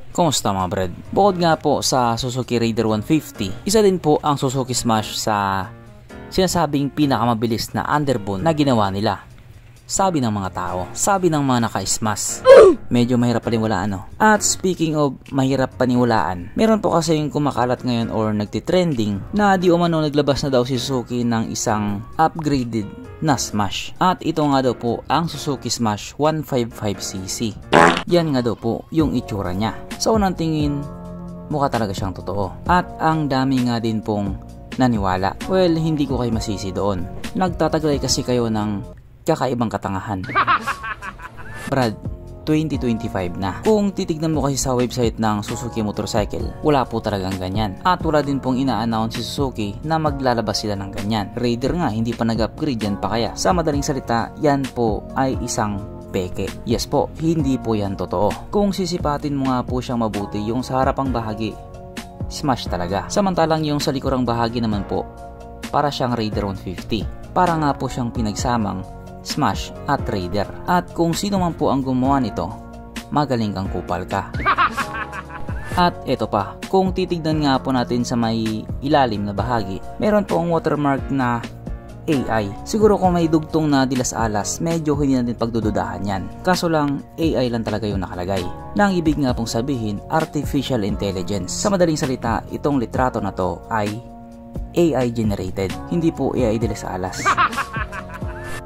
Kumusta mga brad? Bukod nga po sa Suzuki Raider 150, isa din po ang Suzuki Smash sa sinasabing pinakamabilis na underbone na ginawa nila. Sabi ng mga tao, sabi ng mga naka-smash. Medyo mahirap paniwalaan, no? At speaking of mahirap paniwalaan, meron po kasi yung kumakalat ngayon or nagtitrending na di umano naglabas na daw si Suzuki ng isang upgraded na Smash. At ito nga daw po ang Suzuki Smash 155cc. Yan nga daw po yung itsura niya. Sa unang tingin, mukha talaga siyang totoo. At ang dami nga din pong naniwala. Well, hindi ko kayo masisi doon. Nagtataglay kasi kayo ng kakaibang katangahan. Brad, 2025 na. Kung titignan mo kasi sa website ng Suzuki Motorcycle, wala po talagang ganyan. At wala din pong ina-announce si Suzuki na maglalabas sila ng ganyan. Raider nga, hindi pa nag-upgrade, yan pa kaya. Sa madaling salita, yan po ay isang peke. Yes po, hindi po yan totoo. Kung sisipatin mo nga po siyang mabuti, yung sa harapang bahagi, Smash talaga. Samantalang yung sa likurang bahagi naman po, para siyang Raider 150. Para nga po siyang pinagsamang Smash at Raider. At kung sino man po ang gumawa nito, magaling kang kupal ka. At eto pa, kung titignan nga po natin sa may ilalim na bahagi, meron po ang watermark na AI. Siguro kung may dugtong na dilas-alas, medyo hindi natin pagdududahan yan. Kaso lang, AI lang talaga yung nakalagay. Nang ibig nga pong sabihin, Artificial Intelligence. Sa madaling salita, itong litrato na to ay AI generated, hindi po AI dilas-alas.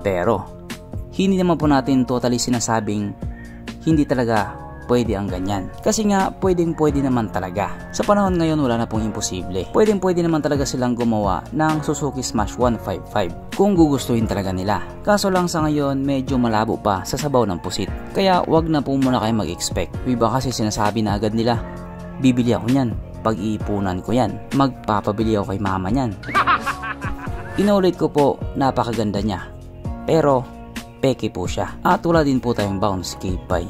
Pero, hindi naman po natin totally sinasabing hindi talaga pwede ang ganyan. Kasi nga, pwedeng-pwede naman talaga. Sa panahon ngayon, wala na pong imposible. Pwedeng-pwede naman talaga silang gumawa ng Suzuki Smash 155 kung gugustuhin talaga nila. Kaso lang sa ngayon, medyo malabo pa sa sabaw ng pusit. Kaya, wag na po muna kayo mag-expect. Iba kasi sinasabi na agad nila, bibili ako niyan, pag-iipunan ko yan, magpapabili ako kay mama niyan. Inulit ko po, napakaganda niya. Pero, peke po siya. At wala din po tayong bounce cape by.